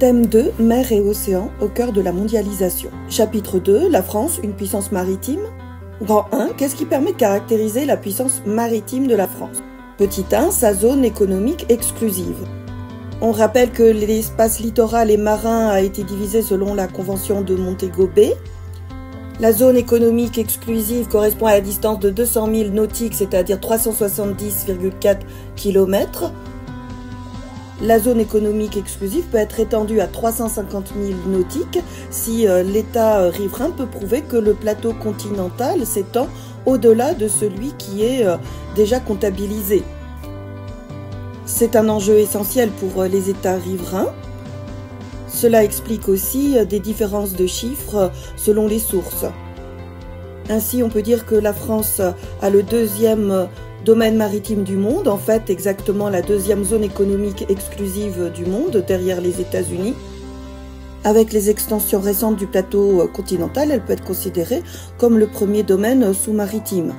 Thème 2, mer et océan au cœur de la mondialisation. Chapitre 2, la France, une puissance maritime. Grand 1, qu'est-ce qui permet de caractériser la puissance maritime de la France? Petit 1, sa zone économique exclusive. On rappelle que l'espace littoral et marin a été divisé selon la convention de Montego Bay. La zone économique exclusive correspond à la distance de 200 000 nautiques, c'est-à-dire 370,4 km. La zone économique exclusive peut être étendue à 350 000 nautiques si l'État riverain peut prouver que le plateau continental s'étend au-delà de celui qui est déjà comptabilisé. C'est un enjeu essentiel pour les États riverains. Cela explique aussi des différences de chiffres selon les sources. Ainsi, on peut dire que la France a le deuxième domaine maritime du monde, en fait exactement la deuxième zone économique exclusive du monde, derrière les États-Unis. Avec les extensions récentes du plateau continental, elle peut être considérée comme le premier domaine sous-maritime.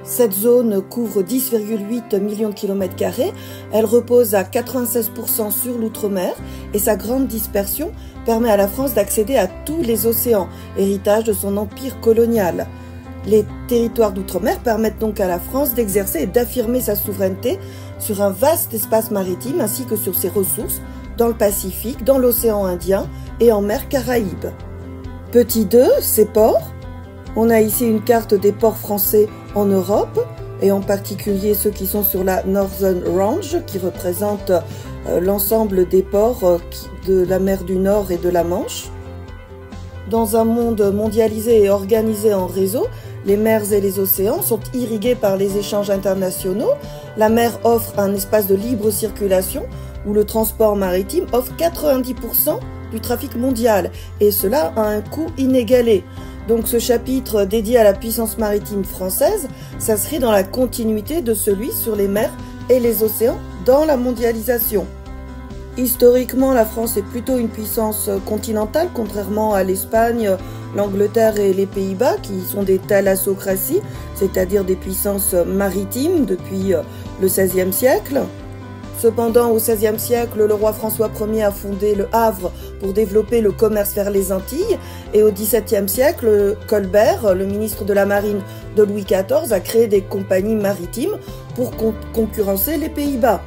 Cette zone couvre 10,8 millions de kilomètres carrés, elle repose à 96% sur l'outre-mer et sa grande dispersion permet à la France d'accéder à tous les océans, héritage de son empire colonial. Les territoires d'outre-mer permettent donc à la France d'exercer et d'affirmer sa souveraineté sur un vaste espace maritime ainsi que sur ses ressources dans le Pacifique, dans l'océan Indien et en mer Caraïbe. Petit 2, ses ports. On a ici une carte des ports français en Europe, et en particulier ceux qui sont sur la Northern Range, qui représentent l'ensemble des ports de la mer du Nord et de la Manche. Dans un monde mondialisé et organisé en réseau, les mers et les océans sont irrigués par les échanges internationaux. La mer offre un espace de libre circulation où le transport maritime offre 90% du trafic mondial, et cela à un coût inégalé. Donc ce chapitre dédié à la puissance maritime française s'inscrit dans la continuité de celui sur les mers et les océans dans la mondialisation. Historiquement, la France est plutôt une puissance continentale, contrairement à l'Espagne, l'Angleterre et les Pays-Bas, qui sont des thalassocraties, c'est-à-dire des puissances maritimes depuis le XVIe siècle. Cependant, au XVIe siècle, le roi François Ier a fondé le Havre pour développer le commerce vers les Antilles, et au XVIIe siècle, Colbert, le ministre de la Marine de Louis XIV, a créé des compagnies maritimes pour concurrencer les Pays-Bas.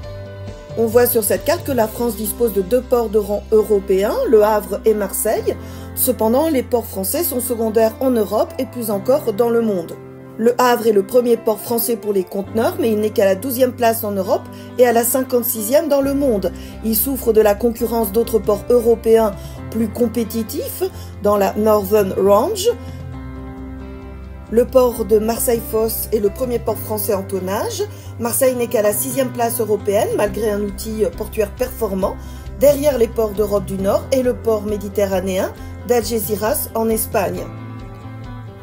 On voit sur cette carte que la France dispose de 2 ports de rang européen, le Havre et Marseille. Cependant, les ports français sont secondaires en Europe et plus encore dans le monde. Le Havre est le premier port français pour les conteneurs, mais il n'est qu'à la 12e place en Europe et à la 56e dans le monde. Il souffre de la concurrence d'autres ports européens plus compétitifs dans la Northern Range. Le port de Marseille-Fos est le premier port français en tonnage. Marseille n'est qu'à la 6e place européenne, malgré un outil portuaire performant, derrière les ports d'Europe du Nord et le port méditerranéen d'Algeciras en Espagne.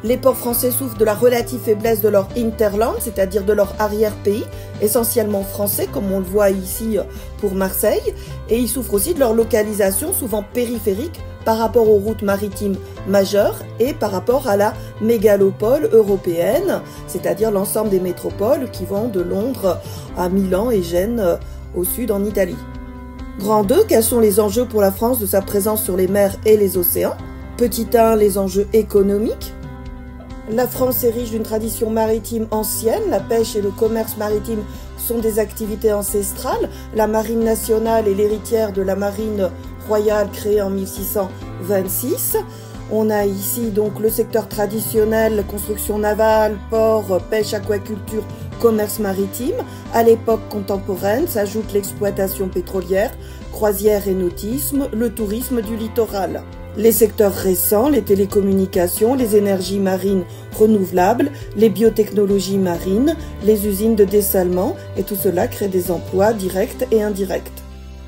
Les ports français souffrent de la relative faiblesse de leur hinterland, c'est-à-dire de leur arrière-pays, essentiellement français, comme on le voit ici pour Marseille, et ils souffrent aussi de leur localisation, souvent périphérique, par rapport aux routes maritimes majeures et par rapport à la mégalopole européenne, c'est-à-dire l'ensemble des métropoles qui vont de Londres à Milan et Gênes au sud en Italie. Grand 2, quels sont les enjeux pour la France de sa présence sur les mers et les océans? Petit 1, les enjeux économiques. La France est riche d'une tradition maritime ancienne, la pêche et le commerce maritime sont des activités ancestrales. La marine nationale est l'héritière de la marine royale créée en 1626. On a ici donc le secteur traditionnel, construction navale, port, pêche, aquaculture, commerce maritime. À l'époque contemporaine s'ajoute l'exploitation pétrolière, croisière et nautisme, le tourisme du littoral. Les secteurs récents, les télécommunications, les énergies marines renouvelables, les biotechnologies marines, les usines de dessalement, et tout cela crée des emplois directs et indirects.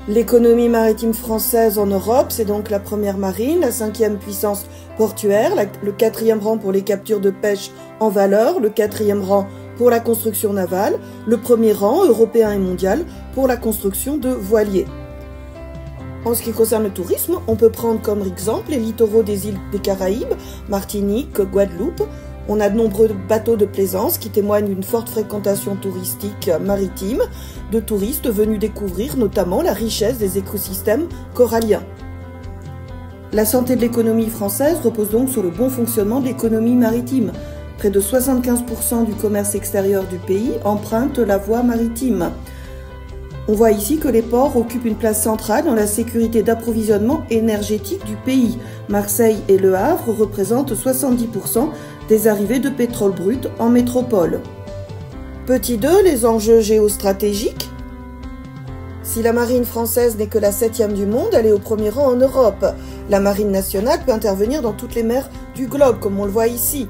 L'économie maritime française en Europe, c'est donc la première marine, la 5e puissance portuaire, le 4e rang pour les captures de pêche en valeur, le 4e rang pour la construction navale, le 1er rang européen et mondial pour la construction de voiliers. En ce qui concerne le tourisme, on peut prendre comme exemple les littoraux des îles des Caraïbes, Martinique, Guadeloupe. On a de nombreux bateaux de plaisance qui témoignent d'une forte fréquentation touristique maritime, de touristes venus découvrir notamment la richesse des écosystèmes coralliens. La santé de l'économie française repose donc sur le bon fonctionnement de l'économie maritime. Près de 75% du commerce extérieur du pays emprunte la voie maritime. On voit ici que les ports occupent une place centrale dans la sécurité d'approvisionnement énergétique du pays. Marseille et Le Havre représentent 70% des arrivées de pétrole brut en métropole. Petit 2, les enjeux géostratégiques. Si la marine française n'est que la 7e du monde, elle est au premier rang en Europe. La marine nationale peut intervenir dans toutes les mers du globe, comme on le voit ici.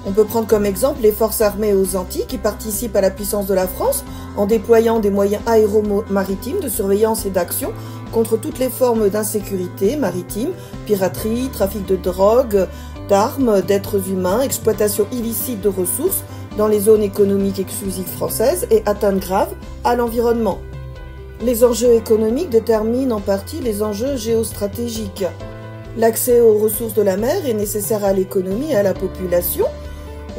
On peut prendre comme exemple les forces armées aux Antilles qui participent à la puissance de la France en déployant des moyens aéromaritimes de surveillance et d'action contre toutes les formes d'insécurité maritime, piraterie, trafic de drogue, d'armes, d'êtres humains, exploitation illicite de ressources dans les zones économiques exclusives françaises et atteintes graves à l'environnement. Les enjeux économiques déterminent en partie les enjeux géostratégiques. L'accès aux ressources de la mer est nécessaire à l'économie et à la population.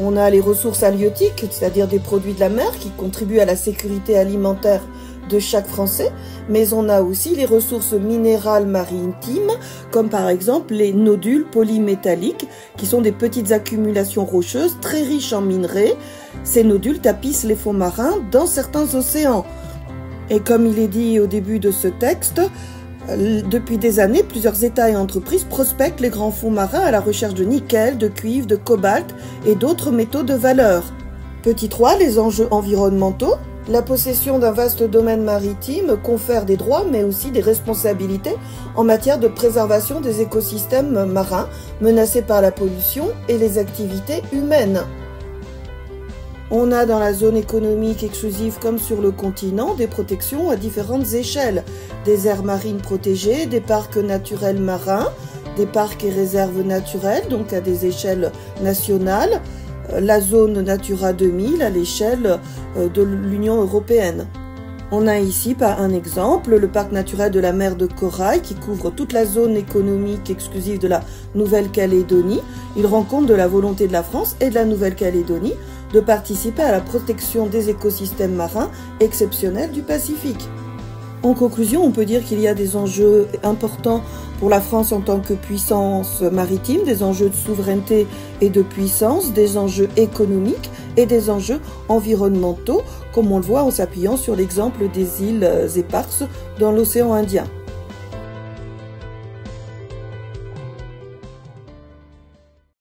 On a les ressources halieutiques, c'est-à-dire des produits de la mer qui contribuent à la sécurité alimentaire de chaque Français, mais on a aussi les ressources minérales maritimes, comme par exemple les nodules polymétalliques, qui sont des petites accumulations rocheuses très riches en minerais. Ces nodules tapissent les fonds marins dans certains océans. Et comme il est dit au début de ce texte, depuis des années, plusieurs États et entreprises prospectent les grands fonds marins à la recherche de nickel, de cuivre, de cobalt et d'autres métaux de valeur. Petit 3, les enjeux environnementaux. La possession d'un vaste domaine maritime confère des droits mais aussi des responsabilités en matière de préservation des écosystèmes marins menacés par la pollution et les activités humaines. On a dans la zone économique exclusive comme sur le continent des protections à différentes échelles. Des aires marines protégées, des parcs naturels marins, des parcs et réserves naturelles, donc à des échelles nationales, la zone Natura 2000 à l'échelle de l'Union européenne. On a ici, par un exemple, le parc naturel de la mer de Corail qui couvre toute la zone économique exclusive de la Nouvelle-Calédonie. Il rend compte de la volonté de la France et de la Nouvelle-Calédonie de participer à la protection des écosystèmes marins exceptionnels du Pacifique. En conclusion, on peut dire qu'il y a des enjeux importants pour la France en tant que puissance maritime, des enjeux de souveraineté et de puissance, des enjeux économiques et des enjeux environnementaux, comme on le voit en s'appuyant sur l'exemple des îles éparses dans l'océan Indien.